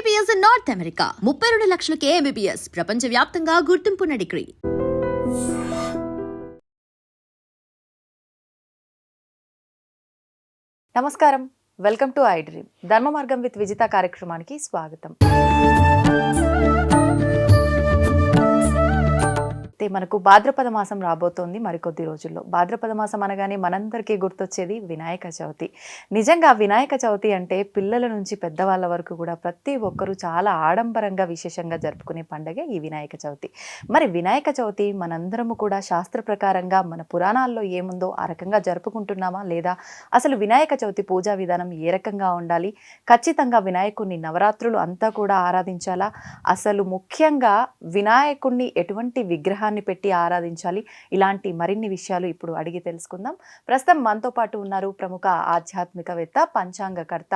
MBBS in North America. 32 లక్షలకే MBBS. ప్రపంచవ్యాప్తంగా గుర్తింపున్న degree. నమస్కారం, welcome to I dream. ధర్మ మార్గం విత్ విజిత కార్యక్రమానికి స్వాగతం. మనకు భాద్రపద మాసం రాబోతోంది మరికొద్ది రోజుల్లో. భాద్రపద మాసం అనగానే మనందరికీ గుర్తొచ్చేది వినాయక చవితి. నిజంగా వినాయక చవితి అంటే పిల్లల నుంచి పెద్దవాళ్ళ వరకు కూడా ప్రతి ఒక్కరూ చాలా ఆడంబరంగా విశేషంగా జరుపుకునే పండుగ ఈ వినాయక చవితి. మరి వినాయక చవితి మనందరము కూడా శాస్త్ర ప్రకారంగా మన పురాణాల్లో ఏముందో ఆ రకంగా జరుపుకుంటున్నామా లేదా, అసలు వినాయక చవితి పూజా విధానం ఏ రకంగా ఉండాలి, ఖచ్చితంగా వినాయకుడిని నవరాత్రులు అంతా కూడా ఆరాధించాలా, అసలు ముఖ్యంగా వినాయకుడిని ఎటువంటి విగ్రహాన్ని పెట్టి ఆరాధించాలి, ఇలాంటి మరిన్ని విషయాలు ఇప్పుడు అడిగి తెలుసుకుందాం. ప్రస్తుతం మనతో పాటు ఉన్నారు ప్రముఖ ఆధ్యాత్మికవేత్త, పంచాంగకర్త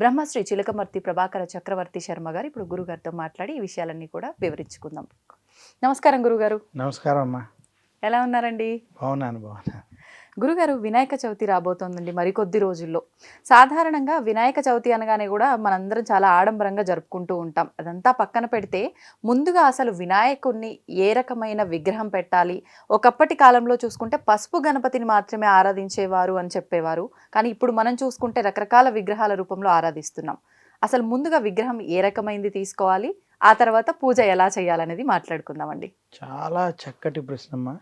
బ్రహ్మశ్రీ చిలకమర్తి ప్రభాకర చక్రవర్తి శర్మ గారు. ఇప్పుడు గురుగారితో మాట్లాడి ఈ విషయాలన్నీ కూడా వివరించుకుందాం. నమస్కారం గురుగారు. నమస్కారం అమ్మా. ఎలా ఉన్నారండి? బాగున్నాను. గురుగారు, వినాయక చవితి రాబోతోందండి మరికొద్ది రోజుల్లో. సాధారణంగా వినాయక చవితి అనగానే కూడా మనందరం చాలా ఆడంబరంగా జరుపుకుంటూ ఉంటాం. అదంతా పక్కన పెడితే ముందుగా అసలు వినాయకుడిని ఏ రకమైన విగ్రహం పెట్టాలి, ఒకప్పటి కాలంలో చూసుకుంటే పసుపు గణపతిని మాత్రమే ఆరాధించేవారు అని చెప్పేవారు. కానీ ఇప్పుడు మనం చూసుకుంటే రకరకాల విగ్రహాల రూపంలో ఆరాధిస్తున్నాం. అసలు ముందుగా విగ్రహం ఏ రకమైంది తీసుకోవాలి, ఆ తర్వాత పూజ ఎలా చేయాలనేది మాట్లాడుకుందామండి. చాలా చక్కటి ప్రశ్నమ్మా.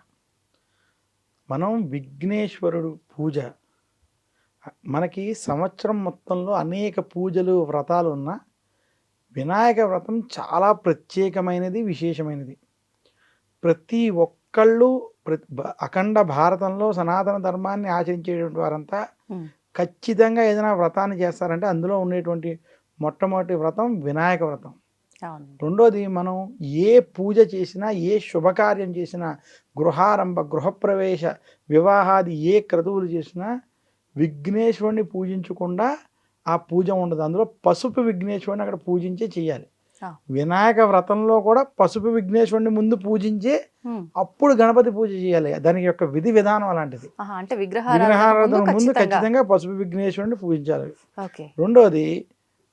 మనం విఘ్నేశ్వరుడు పూజ, మనకి సంవత్సరం మొత్తంలో అనేక పూజలు వ్రతాలు ఉన్న వినాయక వ్రతం చాలా ప్రత్యేకమైనది, విశేషమైనది. ప్రతి ఒక్కళ్ళు అఖండ భారతంలో సనాతన ధర్మాన్ని ఆచరించేటువంటి వారంతా ఖచ్చితంగా ఏదైనా వ్రతాన్ని చేస్తారంటే అందులో ఉండేటువంటి మొట్టమొదటి వ్రతం వినాయక వ్రతం. రెండోది, మనం ఏ పూజ చేసినా, ఏ శుభకార్యం చేసినా, గృహారంభ, గృహప్రవేశ, వివాహాది ఏ క్రతువులు చేసినా విఘ్నేశ్వరుని పూజించకుండా ఆ పూజ ఉండదు. అందులో పసుపు విఘ్నేశ్వరుని అక్కడ పూజించే చేయాలి. వినాయక వ్రతంలో కూడా పసుపు విఘ్నేశ్వరుని ముందు పూజించి అప్పుడు గణపతి పూజ చేయాలి. దానికి యొక్క విధి విధానం అలాంటిది. విగ్రహారాధన ముందు ఖచ్చితంగా పసుపు విఘ్నేశ్వరుని పూజించాలి. రెండోది,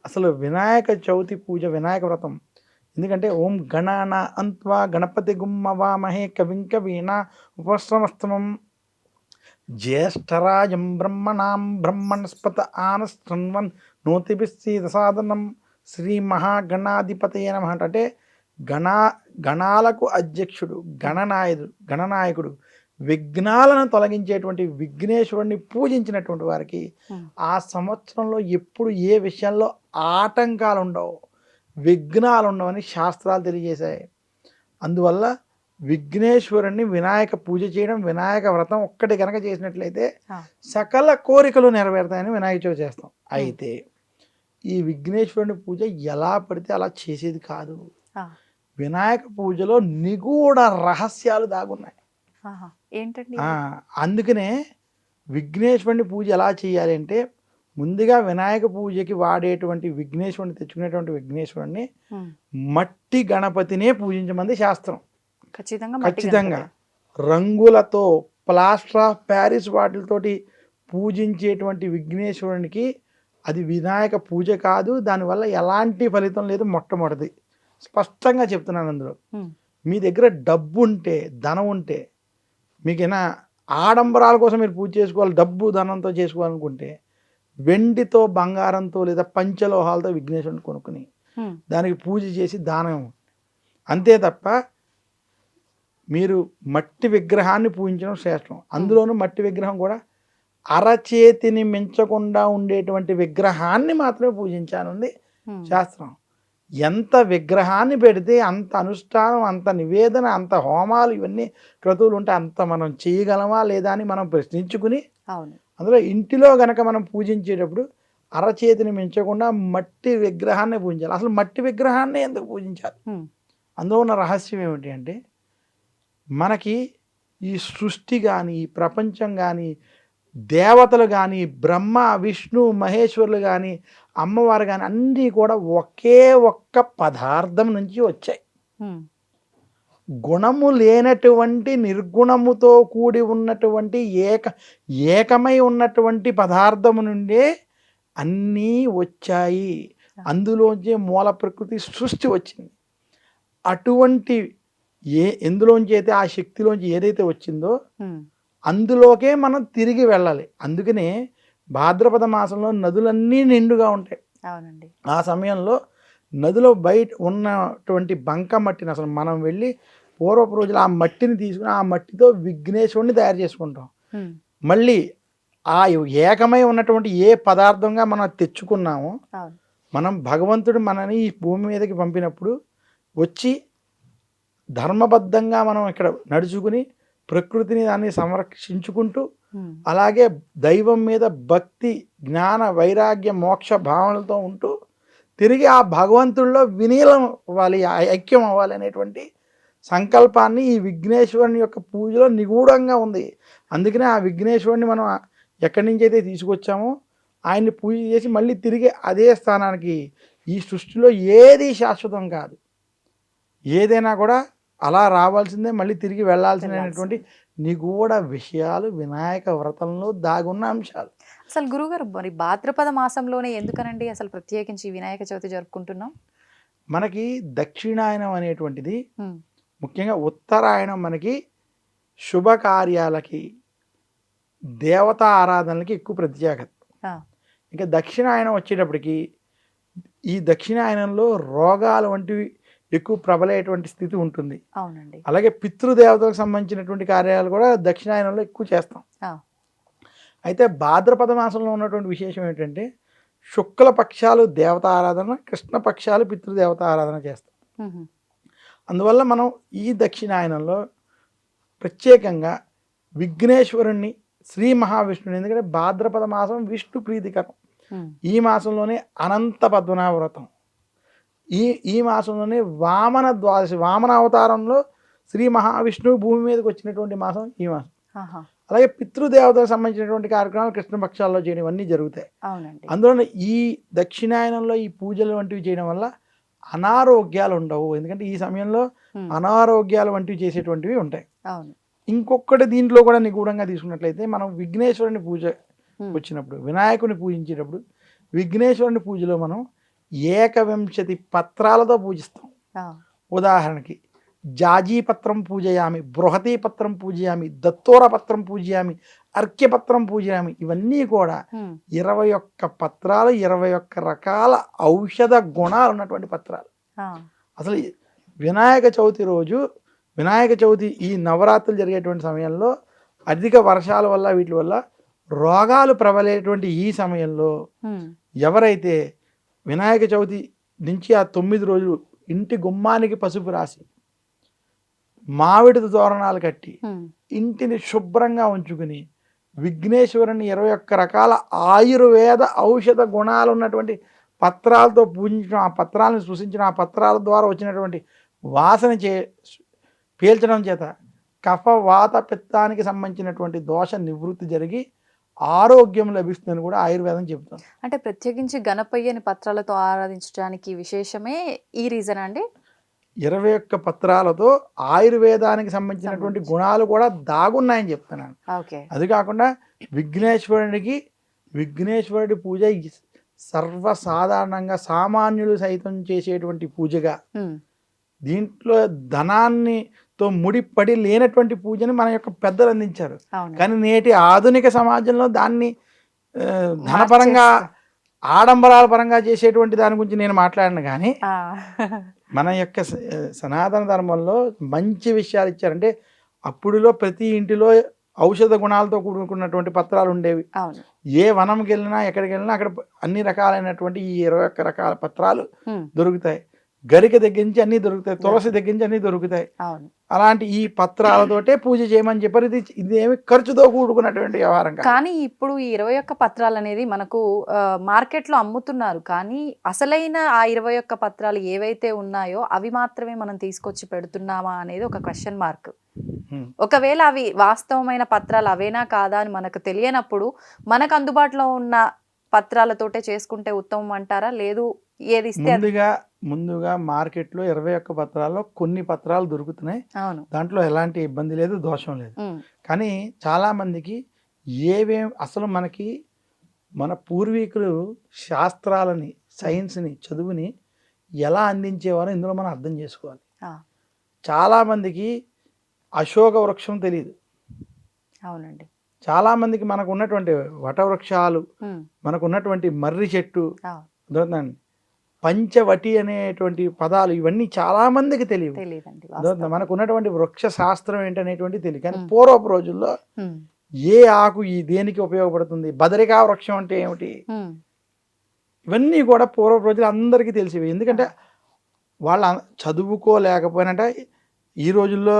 అసలు వినాయక చవితి పూజ, వినాయక వ్రతం ఎందుకంటే ఓం గణాన అంత్వా గణపతి గుమ్మవామహే కవిం కవీనా ఉపశ్రమస్తమం జ్యేష్ఠరాజం బ్రహ్మణాం బ్రహ్మణస్పత ఆనశృణ్వన్ నోతిభిస్సీదసాదనం శ్రీ మహాగణాధిపతయే నమః. అంటే గణాలకు అధ్యక్షుడు, గణనాయకుడు, విఘ్నాలను తొలగించేటువంటి విఘ్నేశ్వరుని పూజించినటువంటి వారికి ఆ సంవత్సరంలో ఎప్పుడు ఏ విషయంలో ఆటంకాలు ఉండవు, విఘ్నాలు ఉండవని శాస్త్రాలు తెలియజేశాయి. అందువల్ల విఘ్నేశ్వరుని వినాయక పూజ చేయడం, వినాయక వ్రతం ఒక్కటి కనుక చేసినట్లయితే సకల కోరికలు నెరవేరుతాయని వినాయక చవితి చేస్తాం. అయితే ఈ విఘ్నేశ్వరుని పూజ ఎలా పడితే అలా చేసేది కాదు. వినాయక పూజలో నిగూఢ రహస్యాలు దాగున్నాయి. ఏంటండి? అందుకనే విఘ్నేశ్వరుని పూజ ఎలా చేయాలి అంటే, ముందుగా వినాయక పూజకి వాడేటువంటి విఘ్నేశ్వరుని, తెచ్చుకునేటువంటి విఘ్నేశ్వరుని మట్టి గణపతినే పూజించమంది శాస్త్రం. ఖచ్చితంగా రంగులతో, ప్లాస్టర్ ఆఫ్ ప్యారిస్ వాటితోటి పూజించేటువంటి విఘ్నేశ్వరునికి అది వినాయక పూజ కాదు. దానివల్ల ఎలాంటి ఫలితం లేదు. మొట్టమొదటిది స్పష్టంగా చెప్తున్నాను. అందులో మీ దగ్గర డబ్బు ఉంటే, ధనం ఉంటే, మీకైనా ఆడంబరాల కోసం మీరు పూజ చేసుకోవాలి, డబ్బు ధనంతో చేసుకోవాలనుకుంటే వెండితో, బంగారంతో లేదా పంచలోహాలతో విఘ్నేశ్వరుని కొనుక్కుని దానికి పూజ చేసి దానం. అంతే తప్ప మీరు మట్టి విగ్రహాన్ని పూజించడం శ్రేష్టం. అందులోనూ మట్టి విగ్రహం కూడా అరచేతిని మించకుండా ఉండేటువంటి విగ్రహాన్ని మాత్రమే పూజించానుంది శాస్త్రం. ఎంత విగ్రహాన్ని పెడితే అంత అనుష్ఠానం, అంత నివేదన, అంత హోమాలు, ఇవన్నీ క్రతువులు ఉంటే అంత మనం చేయగలమా లేదా అని మనం ప్రశ్నించుకుని, అందులో ఇంటిలో గనక మనం పూజించేటప్పుడు అరచేతిని మించకుండా మట్టి విగ్రహాన్ని పూజించాలి. అసలు మట్టి విగ్రహాన్ని ఎందుకు పూజించాలి? అందులో ఉన్న రహస్యం ఏమిటి అంటే, మనకి ఈ సృష్టి కానీ, ఈ ప్రపంచం కానీ, దేవతలు కానీ, బ్రహ్మ, విష్ణు, మహేశ్వరులు కానీ, అమ్మవారు కానీ అన్నీ కూడా ఒకే ఒక్క పదార్థం నుంచి వచ్చాయి. గుణము లేనటువంటి, నిర్గుణముతో కూడి ఉన్నటువంటి ఏకమై ఉన్నటువంటి పదార్థము నుండే అన్నీ వచ్చాయి. అందులోంచి మూల ప్రకృతి సృష్టి వచ్చింది. అటువంటి ఎందులోంచి అయితే ఆ శక్తిలోంచి ఏదైతే వచ్చిందో అందులోకే మనం తిరిగి వెళ్ళాలి. అందుకనే భాద్రపద మాసంలో నదులన్నీ నిండుగా ఉంటాయి. అవునండి. ఆ సమయంలో నదిలో బయట ఉన్నటువంటి బంక మట్టిని అసలు మనం వెళ్ళి పూర్వపు రోజులు ఆ మట్టిని తీసుకుని ఆ మట్టితో విఘ్నేశ్వరుని తయారు చేసుకుంటాం. మళ్ళీ ఆ ఏకమై ఉన్నటువంటి ఏ పదార్థంగా మనం తెచ్చుకున్నామో మనం భగవంతుడు మనని ఈ భూమి మీదకి పంపినప్పుడు వచ్చి ధర్మబద్ధంగా మనం ఇక్కడ నడుచుకుని ప్రకృతిని దాన్ని సంరక్షించుకుంటూ అలాగే దైవం మీద భక్తి జ్ఞాన వైరాగ్య మోక్ష భావనలతో ఉంటూ తిరిగి ఆ భగవంతుల్లో విలీనం అవ్వాలి, ఐక్యం అవ్వాలి అనేటువంటి సంకల్పాన్ని ఈ విఘ్నేశ్వరుని యొక్క పూజలో నిగూఢంగా ఉంది. అందుకనే ఆ విఘ్నేశ్వరుని మనం ఎక్కడి నుంచి అయితే తీసుకొచ్చామో ఆయన్ని పూజ చేసి మళ్ళీ తిరిగి అదే స్థానానికి, ఈ సృష్టిలో ఏది శాశ్వతం కాదు, ఏదైనా కూడా అలా రావాల్సిందే, మళ్ళీ తిరిగి వెళ్ళాల్సినటువంటి నిగూఢ విషయాలు వినాయక వ్రతంలో దాగున్న అంశాలు. అసలు గురుగారు మరి భాద్రపద మాసంలోనే ఎందుకనండి అసలు ప్రత్యేకించి వినాయక చవితి జరుపుకుంటున్నాం? మనకి దక్షిణాయనం అనేటువంటిది ముఖ్యంగా ఉత్తరాయణం మనకి శుభకార్యాలకి దేవతా ఆరాధనలకి ఎక్కువ ప్రత్యేకత. ఇంకా దక్షిణాయనం వచ్చేటప్పటికి ఈ దక్షిణాయనంలో రోగాలు వంటివి ఎక్కువ ప్రబలేటువంటి స్థితి ఉంటుంది. అవునండి. అలాగే పితృదేవతలకు సంబంధించినటువంటి కార్యాలు కూడా దక్షిణాయనంలో ఎక్కువ చేస్తాం. అయితే భాద్రపద మాసంలో ఉన్నటువంటి విశేషం ఏంటంటే శుక్ల పక్షాలు దేవతా ఆరాధన, కృష్ణ పక్షాలు పితృదేవత ఆరాధన చేస్తాం. అందువల్ల మనం ఈ దక్షిణాయనంలో ప్రత్యేకంగా విఘ్నేశ్వరుణ్ణి, శ్రీ మహావిష్ణుని, ఎందుకంటే భాద్రపద మాసం విష్ణు ప్రీతికరం. ఈ మాసంలోనే అనంత పద్మనాభ వ్రతం, ఈ మాసంలోనే వామన ద్వాదశి, వామన అవతారంలో శ్రీ మహావిష్ణువు భూమి మీదకి వచ్చినటువంటి మాసం ఈ మాసం. అలాగే పితృదేవతలకు సంబంధించినటువంటి కార్యక్రమాలు కృష్ణపక్షాల్లో చేయడం ఇవన్నీ జరుగుతాయి. అందులో ఈ దక్షిణాయనంలో ఈ పూజలు వంటివి చేయడం వల్ల అనారోగ్యాలు ఉండవు. ఎందుకంటే ఈ సమయంలో అనారోగ్యాలు వంటివి చేసేటువంటివి ఉంటాయి. ఇంకొకటి దీంట్లో కూడా నిగూఢంగా తీసుకున్నట్లయితే మనం విఘ్నేశ్వరుని పూజ వచ్చినప్పుడు, వినాయకుని పూజించేటప్పుడు విఘ్నేశ్వరుని పూజలో మనం 1 పత్రాలతో పూజిస్తాం. ఉదాహరణకి జాజీపత్రం పూజయామి, బృహతీపత్రం పూజయామి, దత్తోరపత్రం పూజయామి, అర్క్యపత్రం పూజయామి. ఇవన్నీ కూడా 21 పత్రాలు, 21 రకాల ఔషధ గుణాలు ఉన్నటువంటి పత్రాలు. అసలు వినాయక చవితి రోజు, వినాయక చవితి ఈ నవరాత్రులు జరిగేటువంటి సమయంలో అధిక వర్షాల వల్ల వీటి వల్ల రోగాలు ప్రబలేటువంటి ఈ సమయంలో ఎవరైతే వినాయక చవితి నుంచి ఆ 9 రోజులు ఇంటి గుమ్మానికి పసుపు రాసి మామిడి తోరణాలు కట్టి ఇంటిని శుభ్రంగా ఉంచుకుని విఘ్నేశ్వరుని 21 రకాల ఆయుర్వేద ఔషధ గుణాలు ఉన్నటువంటి పత్రాలతో పూజించడం, ఆ పత్రాలను సృష్టించడం, ఆ పత్రాల ద్వారా వచ్చినటువంటి వాసన పీల్చడం చేత కఫ వాత పిత్తానికి సంబంధించినటువంటి దోష నివృత్తి జరిగి ఆరోగ్యం లభిస్తుందని కూడా ఆయుర్వేదం చెబుతుంది. అంటే ప్రత్యేకించి గణపయ్యని పత్రాలతో ఆరాధించడానికి విశేషమే ఈ రీజన్ అండి. 21 పత్రాలతో ఆయుర్వేదానికి సంబంధించినటువంటి గుణాలు కూడా దాగున్నాయని చెప్తున్నాను. అది కాకుండా విఘ్నేశ్వరుడి పూజ సర్వసాధారణంగా సామాన్యులు సైతం చేసేటువంటి పూజగా, దీంట్లో ధనాన్నితో ముడిపడి లేనటువంటి పూజని మన యొక్క పెద్దలు అందించారు. కానీ నేటి ఆధునిక సమాజంలో దాన్ని ధనపరంగా ఆడంబరాల పరంగా చేసేటువంటి దాని గురించి నేను మాట్లాడిన, కానీ మన యొక్క సనాతన ధర్మంలో మంచి విషయాలు ఇచ్చారంటే అప్పుడులో ప్రతి ఇంటిలో ఔషధ గుణాలతో కూడుకున్నటువంటి పత్రాలు ఉండేవి. ఏ వనంకి వెళ్ళినా ఎక్కడికి వెళ్ళినా అక్కడ అన్ని రకాలైనటువంటి ఈ 21 రకాల పత్రాలు దొరుకుతాయి. గరిక దగ్గర నుంచి అన్ని దొరుకుతాయి, తులసి దగ్గర నుంచి అన్ని దొరుకుతాయి. అలాంటి ఈ పత్రాలతోటే పూజ చేయమని చెప్పారు. ఇదేమి ఖర్చుతో కూడుకున్నటువంటి వ్యవహారం. కానీ ఇప్పుడు ఈ 21 పత్రాలు అనేది మనకు మార్కెట్లో అమ్ముతున్నారు, కానీ అసలైన ఆ 21 పత్రాలు ఏవైతే ఉన్నాయో అవి మాత్రమే మనం తీసుకొచ్చి పెడుతున్నామా అనేది ఒక క్వశ్చన్ మార్క్. ఒకవేళ అవి వాస్తవమైన పత్రాలు అవేనా కాదా అని మనకు తెలియనప్పుడు మనకు అందుబాటులో ఉన్న పత్రాలతోటే చేసుకుంటే ఉత్తమం అంటారా? లేదు ఏది ఇస్తే ముందుగా మార్కెట్లో 21 పత్రాల్లో కొన్ని పత్రాలు దొరుకుతున్నాయి. దాంట్లో ఎలాంటి ఇబ్బంది లేదు, దోషం లేదు. కానీ చాలా మందికి అసలు మన పూర్వీకులు శాస్త్రాలని సైన్స్ని చదువుని ఎలా అందించేవారో ఇందులో మనం అర్థం చేసుకోవాలి. ఆ, చాలామందికి అశోక వృక్షం తెలియదు. అవునండి. చాలామందికి మనకు ఉన్నటువంటి వటవృక్షాలు, మనకు ఉన్నటువంటి మర్రి చెట్టు, ఆ, అర్థమవుతుందండి, పంచవటి అనేటువంటి పదాలు ఇవన్నీ చాలామందికి తెలియవు. తెలియదండి. అర్థమవుతుందా? మనకు ఉన్నటువంటి వృక్ష శాస్త్రం ఏంటనేటువంటి తెలియదు. కానీ పూర్వపు రోజుల్లో ఏ ఆకు ఈ దేనికి ఉపయోగపడుతుంది, బదరికా వృక్షం అంటే ఏమిటి, ఇవన్నీ కూడా పూర్వపు రోజులు అందరికీ తెలిసేవి. ఎందుకంటే వాళ్ళ చదువుకోలేకపోయినట్ట, ఈ రోజుల్లో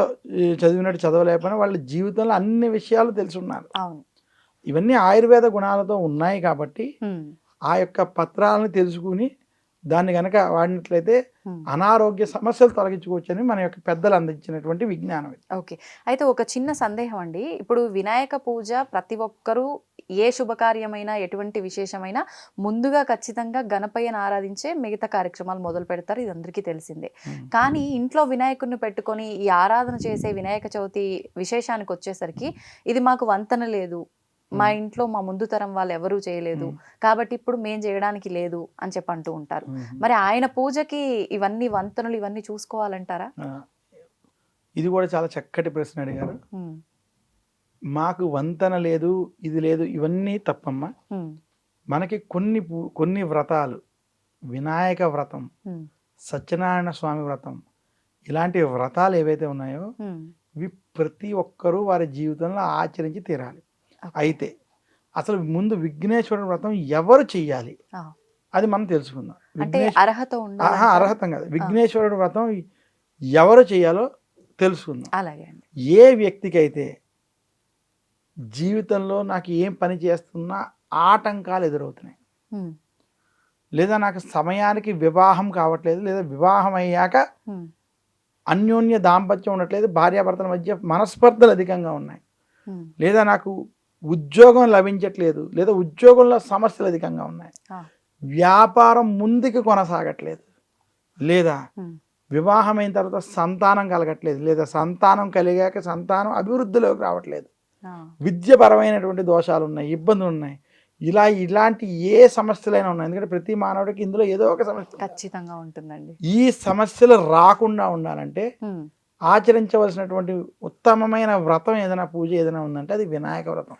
చదివినట్టు చదవలేకపోయినా వాళ్ళ జీవితంలో అన్ని విషయాలు తెలుసున్నారు. ఇవన్నీ ఆయుర్వేద గుణాలతో ఉన్నాయి కాబట్టి ఆ యొక్క పత్రాలను తెలుసుకుని దాన్ని కనుక వాడినట్లయితే అనారోగ్య సమస్యలు తొలగించుకోవచ్చని మన యొక్క పెద్దలు అందించినటువంటి విజ్ఞానం. ఓకే. అయితే ఒక చిన్న సందేహం అండి. ఇప్పుడు వినాయక పూజ ప్రతి ఒక్కరూ ఏ శుభకార్యమైనా ఎటువంటి విశేషమైనా ముందుగా ఖచ్చితంగా గణపయ్యను ఆరాధించే మిగతా కార్యక్రమాలు మొదలు పెడతారు. ఇది అందరికీ తెలిసిందే. కానీ ఇంట్లో వినాయకుడిని పెట్టుకొని ఈ ఆరాధన చేసే వినాయక చవితి విశేషానికి వచ్చేసరికి ఇది మాకు వంతన లేదు, మా ఇంట్లో మా ముందు తరం వాళ్ళు ఎవరూ చేయలేదు కాబట్టి ఇప్పుడు మేం చేయడానికి లేదు అని చెప్పి అంటూ ఉంటారు. మరి ఆయన పూజకి ఇవన్నీ వంతనలు ఇవన్నీ చూసుకోవాలంటారా? ఇది కూడా చాలా చక్కటి ప్రశ్న అడిగారు. మాకు వంతన లేదు, ఇది లేదు, ఇవన్నీ తప్పమ్మా. మనకి కొన్ని వ్రతాలు, వినాయక వ్రతం, సత్యనారాయణ స్వామి వ్రతం, ఇలాంటి వ్రతాలు ఏవైతే ఉన్నాయో ఇవి ప్రతి ఒక్కరూ వారి జీవితంలో ఆచరించి తీరాలి. అయితే అసలు ముందు విఘ్నేశ్వరుడు వ్రతం ఎవరు చెయ్యాలి అది మనం తెలుసుకుందాం. అర్హత కాదు, విఘ్నేశ్వరుడు వ్రతం ఎవరు చేయాలో తెలుసుకుందాం. ఏ వ్యక్తికి అయితే జీవితంలో నాకు ఏం పని చేస్తున్నా ఆటంకాలు ఎదురవుతున్నాయి, లేదా నాకు సమయానికి వివాహం కావట్లేదు, లేదా వివాహం అయ్యాక అన్యోన్య దాంపత్యం ఉండట్లేదు, భార్యాభర్తల మధ్య మనస్పర్ధలు అధికంగా ఉన్నాయి, లేదా నాకు ఉద్యోగం లభించట్లేదు, లేదా ఉద్యోగంలో సమస్యలు అధికంగా ఉన్నాయి, వ్యాపారం ముందుకు కొనసాగట్లేదు, లేదా వివాహమైన తర్వాత సంతానం కలగట్లేదు, లేదా సంతానం కలిగాక సంతానం అభివృద్ధిలోకి రావట్లేదు, విద్యపరమైనటువంటి దోషాలు ఉన్నాయి, ఇబ్బందులు ఉన్నాయి, ఇలాంటి ఏ సమస్యలైనా ఉన్నాయి. ఎందుకంటే ప్రతి మానవుడికి ఇందులో ఏదో ఒక సమస్య ఖచ్చితంగా ఉంటుందండి. ఈ సమస్యలు రాకుండా ఉండాలంటే ఆచరించవలసినటువంటి ఉత్తమమైన వ్రతం ఏదైనా పూజ ఏదైనా ఉందంటే అది వినాయక వ్రతం.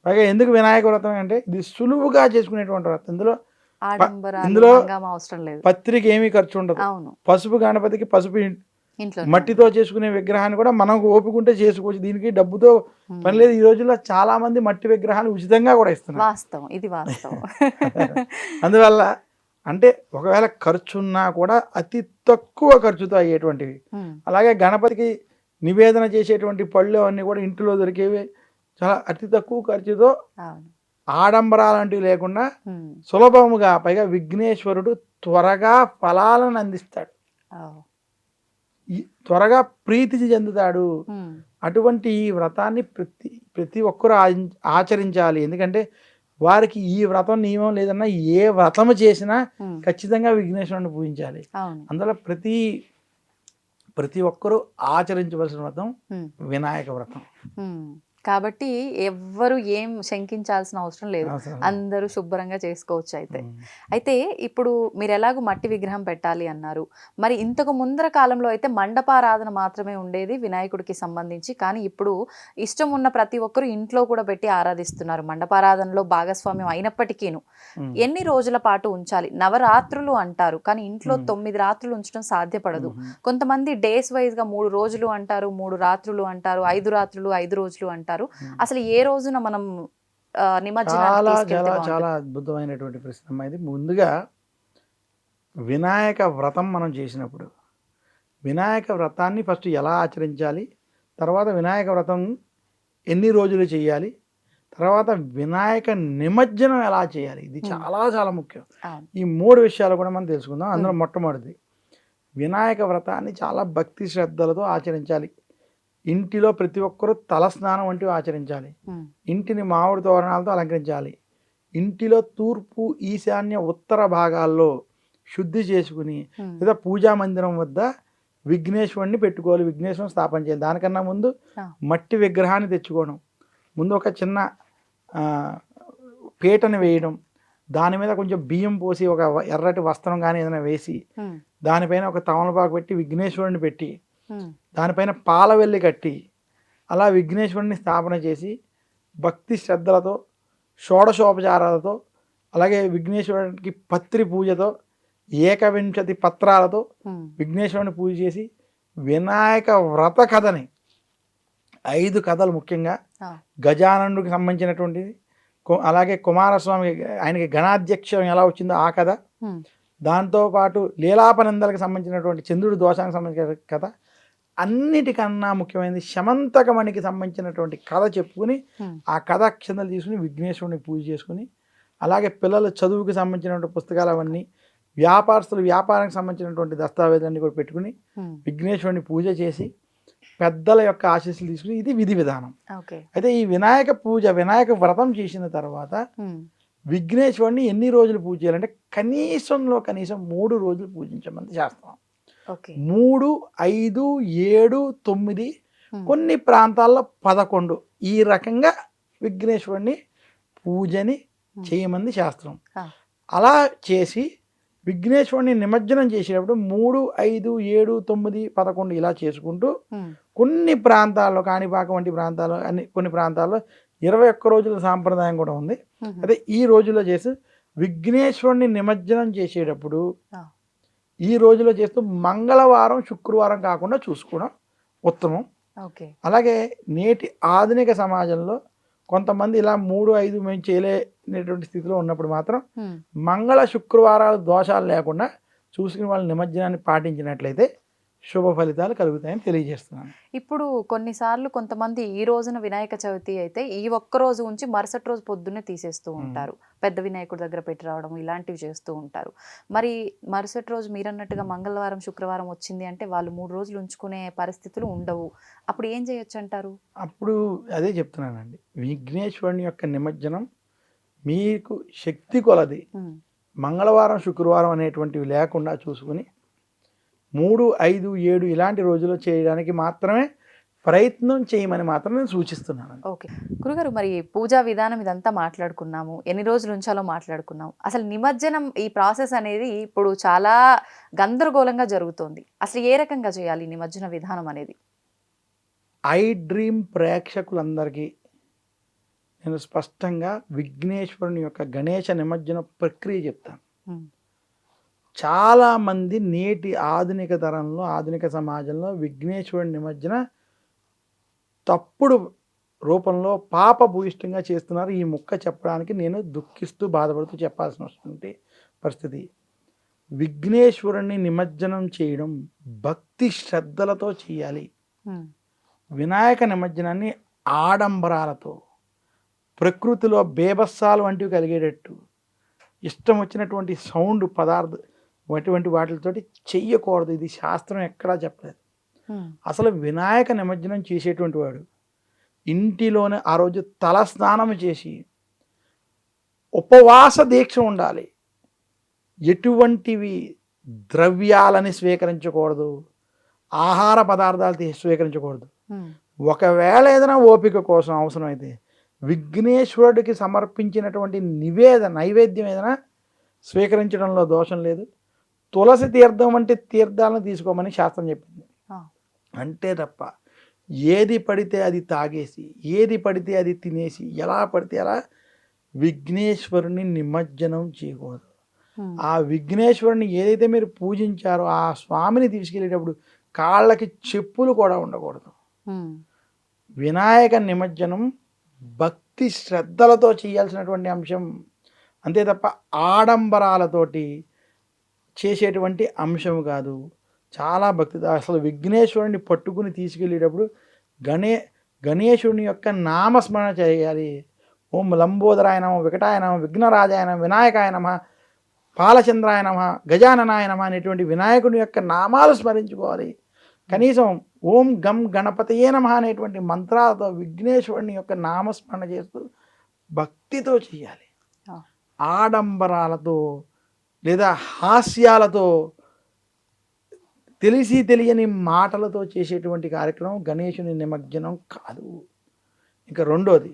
పైగా ఎందుకు వినాయక వ్రతం అంటే ఇది సులువుగా చేసుకునేటువంటి వ్రతం. ఇందులో పత్రిక ఏమీ ఖర్చు ఉండదు. పసుపు గణపతికి పసుపు మట్టితో చేసుకునే విగ్రహాన్ని కూడా మనం ఓపికంటే చేసుకోవచ్చు. దీనికి డబ్బుతో పని లేదు. ఈ రోజుల్లో చాలా మంది మట్టి విగ్రహాలు ఉచితంగా కూడా ఇస్తున్నారు. అందువల్ల అంటే ఒకవేళ ఖర్చున్నా కూడా అతి తక్కువ ఖర్చుతో అయ్యేటువంటివి. అలాగే గణపతికి నివేదన చేసేటువంటి పళ్ళు అన్నీ కూడా ఇంటిలో దొరికేవి, చాలా అతి తక్కువ ఖర్చుతో, ఆడంబరాలంటివి లేకుండా సులభముగా, పైగా విఘ్నేశ్వరుడు త్వరగా ఫలాలను అందిస్తాడు, త్వరగా ప్రీతి చెందుతాడు. అటువంటి ఈ వ్రతాన్ని ప్రతి ఒక్కరూ ఆచరించాలి. ఎందుకంటే వారికి ఈ వ్రతం నియమం లేదన్నా ఏ వ్రతము చేసినా ఖచ్చితంగా విఘ్నేశ్వరుని పూజించాలి. అందువల్ల ప్రతి ఒక్కరూ ఆచరించవలసిన వ్రతం వినాయక వ్రతం. కాబట్టి ఎవ్వరు ఏం శంకించాల్సిన అవసరం లేదు, అందరూ శుభ్రంగా చేసుకోవచ్చు. అయితే ఇప్పుడు మీరు ఎలాగో మట్టి విగ్రహం పెట్టాలి అన్నారు, మరి ఇంతకు ముందర కాలంలో అయితే మండపారాధన మాత్రమే ఉండేది వినాయకుడికి సంబంధించి. కానీ ఇప్పుడు ఇష్టం ఉన్న ప్రతి ఒక్కరు ఇంట్లో కూడా పెట్టి ఆరాధిస్తున్నారు. మండపారాధనలో భాగస్వామ్యం అయినప్పటికీను ఎన్ని రోజుల పాటు ఉంచాలి? నవరాత్రులు అంటారు, కానీ ఇంట్లో 9 రాత్రులు ఉంచడం సాధ్యపడదు. కొంతమంది డేస్ వైజ్ గా 3 రోజులు అంటారు, 3 రాత్రులు అంటారు, 5 రాత్రులు 5 రోజులు అంటారు. అసలు ఏ రోజున మనం చాలా అద్భుతమైనటువంటి ప్రశ్న ఇది. ముందుగా వినాయక వ్రతం మనం చేసినప్పుడు వినాయక వ్రతాన్ని ఫస్ట్ ఎలా ఆచరించాలి, తర్వాత వినాయక వ్రతం ఎన్ని రోజులు చేయాలి, తర్వాత వినాయక నిమజ్జనం ఎలా చేయాలి, ఇది చాలా చాలా ముఖ్యం. ఈ 3 విషయాలు కూడా మనం తెలుసుకుందాం. అందులో మొట్టమొదటిది వినాయక వ్రతాన్ని చాలా భక్తి శ్రద్ధలతో ఆచరించాలి. ఇంటిలో ప్రతి ఒక్కరూ తలస్నానం వంటివి ఆచరించాలి. ఇంటిని మామిడి తోరణాలతో అలంకరించాలి. ఇంటిలో తూర్పు, ఈశాన్య, ఉత్తర భాగాల్లో శుద్ధి చేసుకుని లేదా పూజా మందిరం వద్ద విఘ్నేశ్వరుని పెట్టుకోవాలి, విఘ్నేశ్వరుని స్థాపన చేయాలి. దానికన్నా ముందు మట్టి విగ్రహాన్ని తెచ్చుకోవడం, ముందు ఒక చిన్న పీటను వేయడం, దాని మీద కొంచెం బియ్యం పోసి ఒక ఎర్రటి వస్త్రం కానీ ఏదైనా వేసి దానిపైన ఒక తమలపాకు పెట్టి విఘ్నేశ్వరుని పెట్టి దానిపైన పాల వెల్లి కట్టి అలా విఘ్నేశ్వరుని స్థాపన చేసి భక్తి శ్రద్ధలతో షోడశోపచారాలతో అలాగే విఘ్నేశ్వరునికి పత్రి పూజతో ఏకవింశతి పత్రాలతో విఘ్నేశ్వరుని పూజ చేసి వినాయక వ్రత కథని 5 కథలు ముఖ్యంగా గజాననుడికి సంబంధించినటువంటిది, అలాగే కుమారస్వామి ఆయనకి గణాధ్యక్షం ఎలా వచ్చిందో ఆ కథ, దాంతోపాటు లీలాపనందలకు సంబంధించినటువంటి చంద్రుడి దోషానికి సంబంధించిన కథ, అన్నిటికన్నా ముఖ్యమైనది శమంతకమణికి సంబంధించినటువంటి కథ చెప్పుకుని ఆ కథ అక్షంతలు తీసుకుని విఘ్నేశ్వరుని పూజ చేసుకుని, అలాగే పిల్లల చదువుకి సంబంధించినటువంటి పుస్తకాలు అవన్నీ, వ్యాపారస్తులు వ్యాపారానికి సంబంధించినటువంటి దస్తావేజులన్నీ కూడా పెట్టుకుని విఘ్నేశ్వరుని పూజ చేసి పెద్దల యొక్క ఆశీస్సులు తీసుకుని ఇది విధి విధానం. అయితే ఈ వినాయక పూజ వినాయక వ్రతం చేసిన తర్వాత విఘ్నేశ్వరుని ఎన్ని రోజులు పూజ చేయాలంటే కనీసం 3 రోజులు పూజించమని శాస్త్రం. 3, 5, 7, 9 కొన్ని ప్రాంతాల్లో 11 ఈ రకంగా విఘ్నేశ్వరుని పూజని చేయమంది శాస్త్రం. అలా చేసి విఘ్నేశ్వరుని నిమజ్జనం చేసేటప్పుడు 3, 5, 7, 9, 11 ఇలా చేసుకుంటూ కొన్ని ప్రాంతాల్లో కాణిపాక వంటి ప్రాంతాల్లో కొన్ని ప్రాంతాల్లో 21 రోజుల సాంప్రదాయం కూడా ఉంది. అదే ఈ రోజుల్లో చేసి విఘ్నేశ్వరుని నిమజ్జనం చేసేటప్పుడు ఈ రోజులో చేస్తూ మంగళవారం శుక్రవారం కాకుండా చూసుకోవడం ఉత్తమం. అలాగే నేటి ఆధునిక సమాజంలో కొంతమంది ఇలా 3, 5 మేము చేయలేనటువంటి స్థితిలో ఉన్నప్పుడు మాత్రం మంగళ శుక్రవారాలు దోషాలు లేకుండా చూసుకుని వాళ్ళ నిమజ్జనాన్ని పాటించినట్లయితే శుభ ఫలితాలు కలుగుతాయని తెలియజేస్తున్నాను. ఇప్పుడు కొన్నిసార్లు కొంతమంది ఈ రోజున వినాయక చవితి అయితే ఈ ఒక్క రోజు ఉంచి మరుసటి రోజు పొద్దున్నే తీసేస్తూ ఉంటారు, పెద్ద వినాయకుడి దగ్గర పెట్టి రావడం ఇలాంటివి చేస్తూ ఉంటారు. మరి మరుసటి రోజు మీరన్నట్టుగా మంగళవారం శుక్రవారం వచ్చింది అంటే వాళ్ళు 3 రోజులు ఉంచుకునే పరిస్థితులు ఉండవు, అప్పుడు ఏం చేయొచ్చు అంటారు? అప్పుడు అదే చెప్తున్నానండి, విఘ్నేశ్వరుని యొక్క నిమజ్జనం మీకు శక్తి కొలది మంగళవారం శుక్రవారం అనేటువంటివి లేకుండా చూసుకుని 3, 5, 7 ఇలాంటి రోజుల్లో చేయడానికి మాత్రమే ప్రయత్నం చేయమని మాత్రం నేను సూచిస్తున్నాను. ఓకే గురుగారు, మరి పూజా విధానం ఇదంతా మాట్లాడుకున్నాము, ఎన్ని రోజులు ఉంచాలో మాట్లాడుకున్నాము. అసలు నిమజ్జనం ఈ ప్రాసెస్ అనేది ఇప్పుడు చాలా గందరగోళంగా జరుగుతోంది. అసలు ఏ రకంగా చేయాలి నిమజ్జన విధానం అనేది? ఐ డ్రీమ్ ప్రేక్షకులందరికీ నేను స్పష్టంగా విఘ్నేశ్వరుని యొక్క గణేశ నిమజ్జన ప్రక్రియ చెప్తాను. చాలామంది నేటి ఆధునిక తరంలో ఆధునిక సమాజంలో విఘ్నేశ్వరుని నిమజ్జన తప్పుడు రూపంలో పాపభూయిష్టంగా చేస్తున్నారు. ఈ ముక్క చెప్పడానికి నేను దుఃఖిస్తూ బాధపడుతూ చెప్పాల్సినటువంటి పరిస్థితి. విఘ్నేశ్వరుని నిమజ్జనం చేయడం భక్తి శ్రద్ధలతో చేయాలి. వినాయక నిమజ్జనాన్ని ఆడంబరాలతో ప్రకృతిలో బేబస్సాలు వంటివి కలిగేటట్టు ఇష్టం వచ్చినటువంటి సౌండ్ పదార్థం అటువంటి వాటితోటి చెయ్యకూడదు. ఇది శాస్త్రం ఎక్కడా చెప్పలేదు. అసలు వినాయక నిమజ్జనం చేసేటువంటి వాడు ఇంటిలోనే ఆ రోజు తల స్నానం చేసి ఉపవాస దీక్ష ఉండాలి. ఎటువంటివి ద్రవ్యాలని స్వీకరించకూడదు, ఆహార పదార్థాలు స్వీకరించకూడదు. ఒకవేళ ఏదైనా ఓపిక కోసం అవసరమైతే విఘ్నేశ్వరుడికి సమర్పించినటువంటి నైవేద్యం ఏదైనా స్వీకరించడంలో దోషం లేదు. తులసి తీర్థం వంటి తీర్థాలను తీసుకోమని శాస్త్రం చెప్పింది. అంతే తప్ప ఏది పడితే అది తాగేసి ఏది పడితే అది తినేసి ఎలా పడితే అలా విఘ్నేశ్వరుని నిమజ్జనం చేయకూడదు. ఆ విఘ్నేశ్వరుని ఏదైతే మీరు పూజించారో ఆ స్వామిని తీసుకెళ్ళేటప్పుడు కాళ్ళకి చెప్పులు కూడా ఉండకూడదు. వినాయక నిమజ్జనం భక్తి శ్రద్ధలతో చేయాల్సినటువంటి అంశం, అంతే తప్ప ఆడంబరాలతోటి చేసేటువంటి అంశం కాదు. చాలా భక్తి. అసలు విఘ్నేశ్వరుని పట్టుకుని తీసుకెళ్ళేటప్పుడు గణేశుని యొక్క నామస్మరణ చేయాలి. ఓం లంబోదరాయ నమ, వికటాయ నమ, విఘ్నరాజాయ నమ, వినాయకాయ నమ, పాలచంద్రాయ నమ, గజాననాయ నమ అనేటువంటి వినాయకుని యొక్క నామాలు స్మరించుకోవాలి. కనీసం ఓం గం గణపతయే నమః అనేటువంటి మంత్రాలతో విఘ్నేశ్వరుని యొక్క నామస్మరణ చేస్తూ భక్తితో చేయాలి. ఆడంబరాలతో లేదా హాస్యాలతో తెలిసి తెలియని మాటలతో చేసేటువంటి కార్యక్రమం గణేశుని నిమజ్జనం కాదు. ఇంకా రెండోది,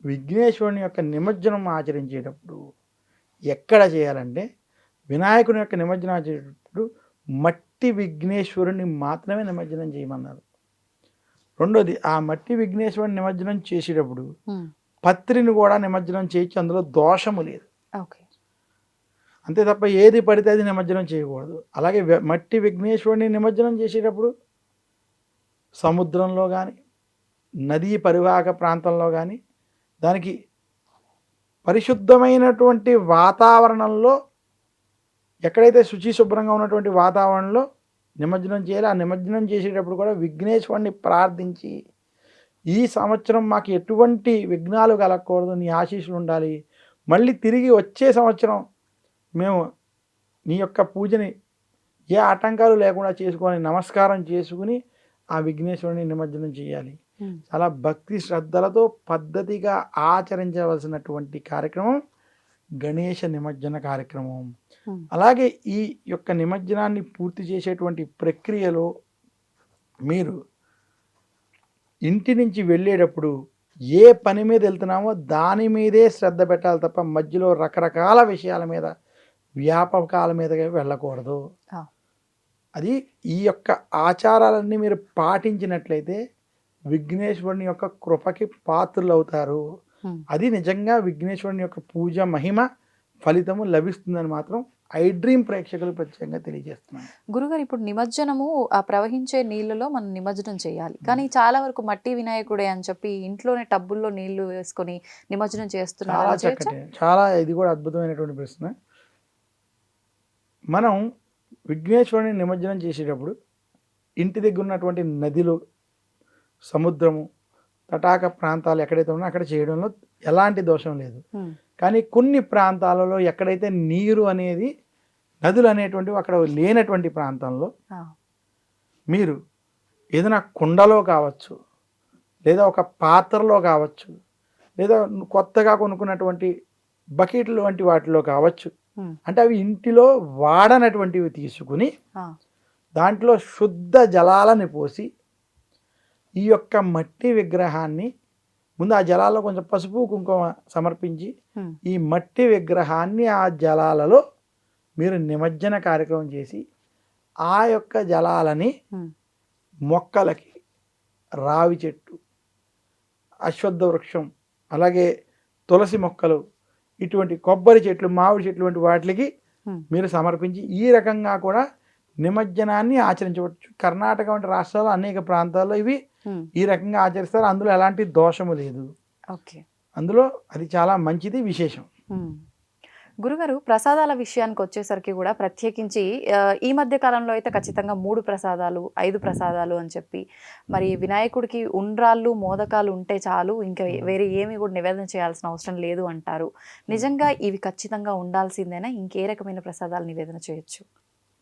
విఘ్నేశ్వరుని యొక్క నిమజ్జనం ఆచరించేటప్పుడు ఎక్కడ చేయాలంటే వినాయకుని యొక్క నిమజ్జనం చేసేటప్పుడు మట్టి విఘ్నేశ్వరుని మాత్రమే నిమజ్జనం చేయమన్నారు. రెండోది, ఆ మట్టి విఘ్నేశ్వరుని నిమజ్జనం చేసేటప్పుడు పత్రిని కూడా నిమజ్జనం చేయొచ్చు, అందులో దోషము లేదు. ఓకే. అంతే తప్ప ఏది పడితే అది నిమజ్జనం చేయకూడదు. అలాగే మట్టి విఘ్నేశ్వరుని నిమజ్జనం చేసేటప్పుడు సముద్రంలో కానీ నదీ పరివాహక ప్రాంతంలో కానీ దానికి పరిశుద్ధమైనటువంటి వాతావరణంలో ఎక్కడైతే శుచి శుభ్రంగా ఉన్నటువంటి వాతావరణంలో నిమజ్జనం చేయాలి. ఆ నిమజ్జనం చేసేటప్పుడు కూడా విఘ్నేశ్వరుని ప్రార్థించి ఈ సంవత్సరం మాకు ఎటువంటి విఘ్నాలు కలగకూడదు, నీ ఆశీస్సులు ఉండాలి, మళ్ళీ తిరిగి వచ్చే సంవత్సరం మేము నీ యొక్క పూజని ఏ ఆటంకాలు లేకుండా చేసుకొని నమస్కారం చేసుకుని ఆ విఘ్నేశ్వరుని నిమజ్జనం చేయాలి. చాలా భక్తి శ్రద్ధలతో పద్ధతిగా ఆచరించవలసినటువంటి కార్యక్రమం గణేష నిమజ్జన కార్యక్రమం. అలాగే ఈ యొక్క నిమజ్జనాన్ని పూర్తి చేసేటువంటి ప్రక్రియలో మీరు ఇంటి నుంచి వెళ్ళేటప్పుడు ఏ పని మీద వెళ్తున్నామో దాని మీదే శ్రద్ధ పెట్టాలి తప్ప మధ్యలో రకరకాల విషయాల మీద వ్యాపకాల మీద వెళ్ళకూడదు. అది ఈ యొక్క ఆచారాలన్నీ మీరు పాటించినట్లయితే విఘ్నేశ్వరుని యొక్క కృపకి పాత్రలు అవుతారు. అది నిజంగా విఘ్నేశ్వరుని యొక్క పూజ మహిమ ఫలితము లభిస్తుందని మాత్రం ఐ డ్రీమ్ ప్రేక్షకులు ప్రత్యేకంగా తెలియజేస్తున్నాను. గురుగారు, ఇప్పుడు నిమజ్జనము ఆ ప్రవహించే నీళ్ళలో మనం నిమజ్జనం చేయాలి, కానీ చాలా వరకు మట్టి వినాయకుడే అని చెప్పి ఇంట్లోనే టబ్బుల్లో నీళ్లు వేసుకొని నిమజ్జనం చేస్తున్నారు. చాలా చక్కటి, చాలా ఇది కూడా అద్భుతమైనటువంటి ప్రశ్న. మనం విఘ్నేశ్వరుని నిమజ్జనం చేసేటప్పుడు ఇంటి దగ్గర ఉన్నటువంటి నదిలు, సముద్రము, తటాక ప్రాంతాలు ఎక్కడైతే ఉన్నా అక్కడ చేయడంలో ఎలాంటి దోషం లేదు. కానీ కొన్ని ప్రాంతాలలో ఎక్కడైతే నీరు అనేది, నదులు అనేటువంటివి అక్కడ లేనటువంటి ప్రాంతంలో మీరు ఏదైనా కుండలో కావచ్చు, లేదా ఒక పాత్రలో కావచ్చు, లేదా కొత్తగా కొనుక్కున్నటువంటి బకెట్లు వంటి వాటిలో కావచ్చు, అంటే అవి ఇంటిలో వాడనటువంటివి తీసుకుని దాంట్లో శుద్ధ జలాలని పోసి ఈ యొక్క మట్టి విగ్రహాన్ని ముందు ఆ జలాల్లో కొంచెం పసుపు కుంకుమ సమర్పించి ఈ మట్టి విగ్రహాన్ని ఆ జలాలలో మీరు నిమజ్జన కార్యక్రమం చేసి ఆ యొక్క జలాలని మొక్కలకి, రావి చెట్టు, అశ్వత్థ వృక్షం, అలాగే తులసి మొక్కలు, ఇటువంటి కొబ్బరి చెట్లు, మామిడి చెట్లు వంటి వాటికి మీరు సమర్పించి ఈ రకంగా కూడా నిమజ్జనాన్ని ఆచరించవచ్చు. కర్ణాటక వంటి రాష్ట్రాల్లో అనేక ప్రాంతాల్లో ఇవి ఈ రకంగా ఆచరిస్తారు. అందులో ఎలాంటి దోషము లేదు. ఓకే, అందులో అది చాలా మంచిది, విశేషం. గురుగారు, ప్రసాదాల విషయానికి వచ్చేసరికి కూడా ప్రత్యేకించి ఈ మధ్య కాలంలో అయితే ఖచ్చితంగా 3 ప్రసాదాలు 5 ప్రసాదాలు అని చెప్పి, మరి వినాయకుడికి ఉండ్రాళ్ళు మోదకాలు ఉంటే చాలు, ఇంకా వేరే ఏమి కూడా నివేదన చేయాల్సిన అవసరం లేదు అంటారు. నిజంగా ఇవి ఖచ్చితంగా ఉండాల్సిందేనా? ఇంకే రకమైన ప్రసాదాలు నివేదన చేయొచ్చు?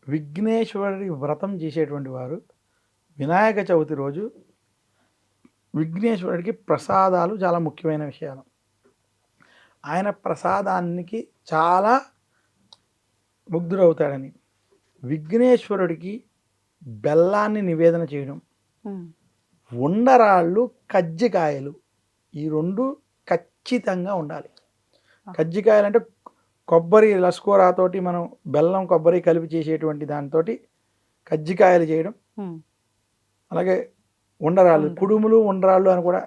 విఘ్నేశ్వరుడి వ్రతం చేసేటువంటి వారు వినాయక చవితి రోజు విఘ్నేశ్వరుడికి ప్రసాదాలు చాలా ముఖ్యమైన విషయాలు. ఆయన ప్రసాదానికి చాలా ముగ్ధుడవుతాడని విఘ్నేశ్వరుడికి బెల్లాన్ని నివేదన చేయడం, ఉండరాళ్ళు, కజ్జికాయలు, ఈ 2 ఖచ్చితంగా ఉండాలి. కజ్జికాయలు అంటే కొబ్బరి లస్కోరాతోటి మనం బెల్లం కొబ్బరి కలిపి చేసేటువంటి దాంతో కజ్జికాయలు చేయడం, అలాగే ఉండరాళ్ళు, కుడుములు ఉండరాళ్ళు అని కూడా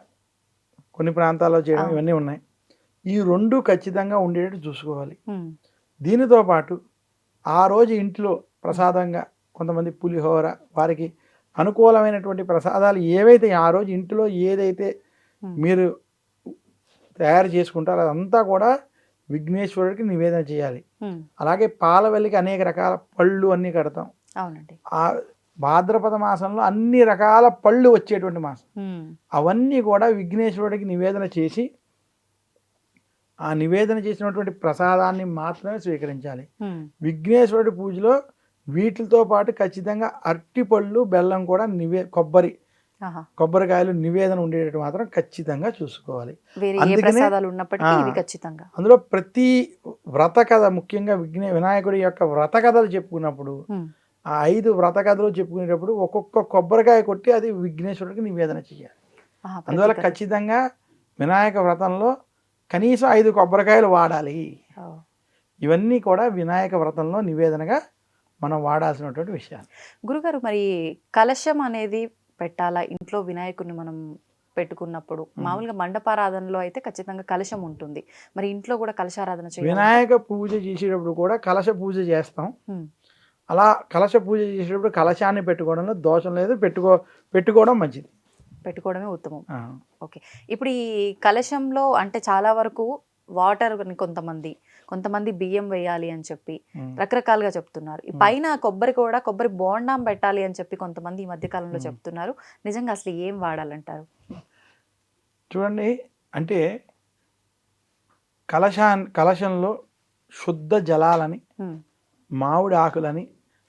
కొన్ని ప్రాంతాల్లో చేయడం, ఇవన్నీ ఉన్నాయి. ఈ 2 ఖచ్చితంగా ఉండేటట్టు చూసుకోవాలి. దీనితో పాటు ఆ రోజు ఇంట్లో ప్రసాదంగా కొంతమంది పులిహోర, వారికి అనుకూలమైనటువంటి ప్రసాదాలు ఏవైతే ఆ రోజు ఇంట్లో ఏదైతే మీరు తయారు చేసుకుంటారో అదంతా కూడా విఘ్నేశ్వరుడికి నివేదన చేయాలి. అలాగే పాలవెల్లికి అనేక రకాల పళ్ళు అన్నీ కడతాం. అవునండి. ఆ భాద్రపద మాసంలో అన్ని రకాల పళ్ళు వచ్చేటువంటి మాసం. అవన్నీ కూడా విఘ్నేశ్వరుడికి నివేదన చేసి ఆ నివేదన చేసినటువంటి ప్రసాదాన్ని మాత్రమే స్వీకరించాలి. విఘ్నేశ్వరుడి పూజలో వీటితో పాటు ఖచ్చితంగా అరటిపళ్ళు, బెల్లం కూడా కొబ్బరికాయలు నివేదన ఉండేటట్టు మాత్రం ఖచ్చితంగా చూసుకోవాలి. అందులో ప్రతి వ్రత కథ, ముఖ్యంగా వినాయకుడి యొక్క వ్రత కథలు చెప్పుకున్నప్పుడు ఆ 5 వ్రత కథలు చెప్పుకునేటప్పుడు ఒక్కొక్క కొబ్బరికాయ కొట్టి అది విఘ్నేశ్వరుడికి నివేదన చేయాలి. అందువల్ల ఖచ్చితంగా వినాయక వ్రతంలో కనీసం 5 కొబ్బరికాయలు వాడాలి. ఇవన్నీ కూడా వినాయక వ్రతంలో నివేదనగా మనం వాడాల్సినటువంటి విషయాలు. గురుగారు, మరి కలశం అనేది పెట్టాలా ఇంట్లో వినాయకుడిని మనం పెట్టుకున్నప్పుడు? మామూలుగా మండపారాధనలో అయితే ఖచ్చితంగా కలశం ఉంటుంది, మరి ఇంట్లో కూడా కలశారాధన చేయాలి? వినాయక పూజ చేసేటప్పుడు కూడా కలశ పూజ చేస్తాం. ఉమ్, అలా కలశ పూజ చేసేటప్పుడు కలశాన్ని పెట్టుకోవడంలో దోషం లేదు, పెట్టుకోవడం మంచిది. పెట్టుకోవడమే ఉత్తమం. ఆ. ఓకే. ఇప్పుడు ఈ కలశంలో అంటే చాలా వరకు వాటర్, కొంతమంది బియ్యం వేయాలి అని చెప్పి ఉమ్. రకరకాలుగా చెప్తున్నారు. ఈ పైన కొబ్బరి బోండాం పెట్టాలి అని చెప్పి కొంతమంది ఈ మధ్య కాలంలో చెప్తున్నారు. నిజంగా అసలు ఏం వాడాలంటారు? చూడండి, అంటే కలశంలో శుద్ధ జలాలని, ఉమ్, మామిడి ఆకులని,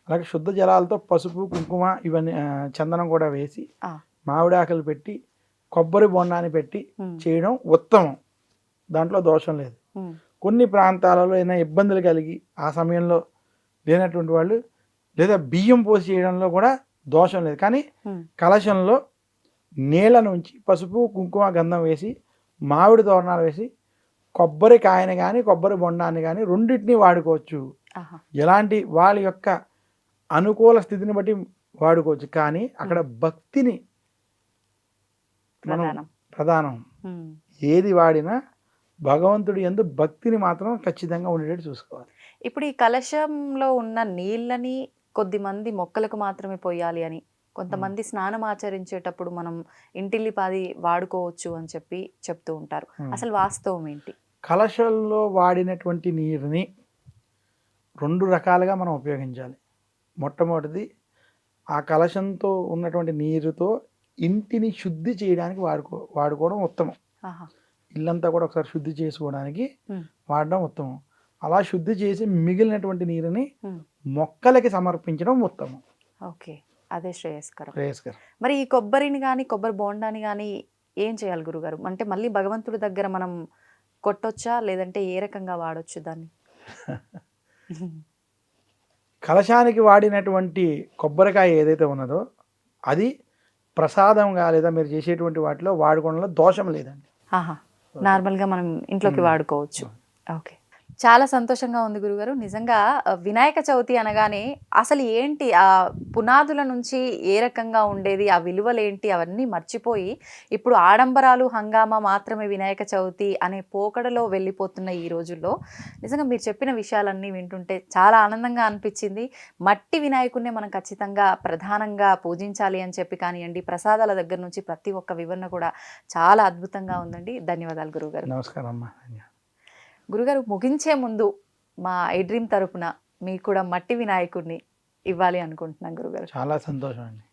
అలాగే శుద్ధ జలాలతో పసుపు కుంకుమ ఇవన్నీ చందనం కూడా వేసి ఆ, మామిడి ఆకులు పెట్టి కొబ్బరి బొండాన్ని పెట్టి ఉమ్, చేయడం ఉత్తమం. దాంట్లో దోషం లేదు. ఉమ్, కొన్ని ప్రాంతాలలో ఏదైనా ఇబ్బందులు కలిగి ఆ సమయంలో లేనటువంటి వాళ్ళు లేదా బియ్యం పోసి చేయడంలో కూడా దోషం లేదు. కానీ ఉమ్, కలశంలో నీళ్ళ నుంచి పసుపు కుంకుమ గంధం వేసి మామిడి తోరణాలు వేసి కొబ్బరి కాయని కానీ కొబ్బరి బొండాన్ని కానీ రెండింటినీ వాడుకోవచ్చు. ఆహా, ఎలాంటి వాళ్ళ యొక్క అనుకూల స్థితిని బట్టి వాడుకోవచ్చు. కానీ అక్కడ భక్తిని మనం ప్రధానం. ఉమ్. ఏది వాడినా భగవంతుడి యందు భక్తిని మాత్రం ఖచ్చితంగా ఉండేటట్టు చూసుకోవాలి. ఇప్పుడు ఈ కలశంలో ఉన్న నీళ్ళని కొద్దిమంది మొక్కలకు మాత్రమే పోయాలి అని, కొంతమంది స్నానం ఆచరించేటప్పుడు మనం ఇంటిల్లిపాది వాడుకోవచ్చు అని చెప్పి చెప్తూ ఉంటారు. అసలు వాస్తవం ఏంటి? కలశంలో వాడినటువంటి నీరుని 2 రకాలుగా మనం ఉపయోగించాలి. మొట్టమొదటిది, ఆ కలశంతో ఉన్నటువంటి నీరుతో ఇంటిని శుద్ధి చేయడానికి వాడుకోవడం ఉత్తమం. ఆహా, ఇల్లంతా కూడా ఒకసారి శుద్ధి చేసుకోవడానికి ఉమ్, వాడడం ఉత్తమం. అలా శుద్ధి చేసి మిగిలినటువంటి నీరుని ఉమ్. మొక్కలకి సమర్పించడం ఉత్తమం. ఓకే, అదే శ్రేయస్కరం. శ్రేయస్కరం. మరి ఈ కొబ్బరిని కానీ కొబ్బరి బోండాని కానీ ఏం చేయాలి గురుగారు? అంటే మళ్ళీ భగవంతుడి దగ్గర మనం కొట్టొచ్చా, లేదంటే ఏ రకంగా వాడొచ్చు దాన్ని? కలశానికి వాడినటువంటి కొబ్బరికాయ ఏదైతే ఉన్నదో అది ప్రసాదంగా లేదా మీరు చేసేటువంటి వాటిలో వాడుకోవడంలో దోషం లేదండి. ఆహా, నార్మల్గా మనం ఇంట్లోకి వాడుకోవచ్చు. ఓకే, చాలా సంతోషంగా ఉంది గురుగారు. నిజంగా వినాయక చవితి అనగానే అసలు ఏంటి, ఆ పునాదుల నుంచి ఏ రకంగా ఉండేది, ఆ విలువలు ఏంటి, అవన్నీ మర్చిపోయి ఇప్పుడు ఆడంబరాలు హంగామా మాత్రమే వినాయక చవితి అనే పోకడలో వెళ్ళిపోతున్న ఈ రోజుల్లో నిజంగా మీరు చెప్పిన విషయాలన్నీ వింటుంటే చాలా ఆనందంగా అనిపించింది. మట్టి వినాయకుడినే మనం ఖచ్చితంగా ప్రధానంగా పూజించాలి అని చెప్పి కానివ్వండి, ప్రసాదాల దగ్గర నుంచి ప్రతి ఒక్క వివరణ కూడా చాలా అద్భుతంగా ఉందండి. ధన్యవాదాలు గురుగారు. నమస్కారం అమ్మా. గురుగారు, ముగించే ముందు మా ఐడ్రీమ్ తరపున మీకు కూడా మట్టి వినాయకుడిని ఇవ్వాలి అనుకుంటున్నాను గురుగారు. చాలా సంతోషం అండి.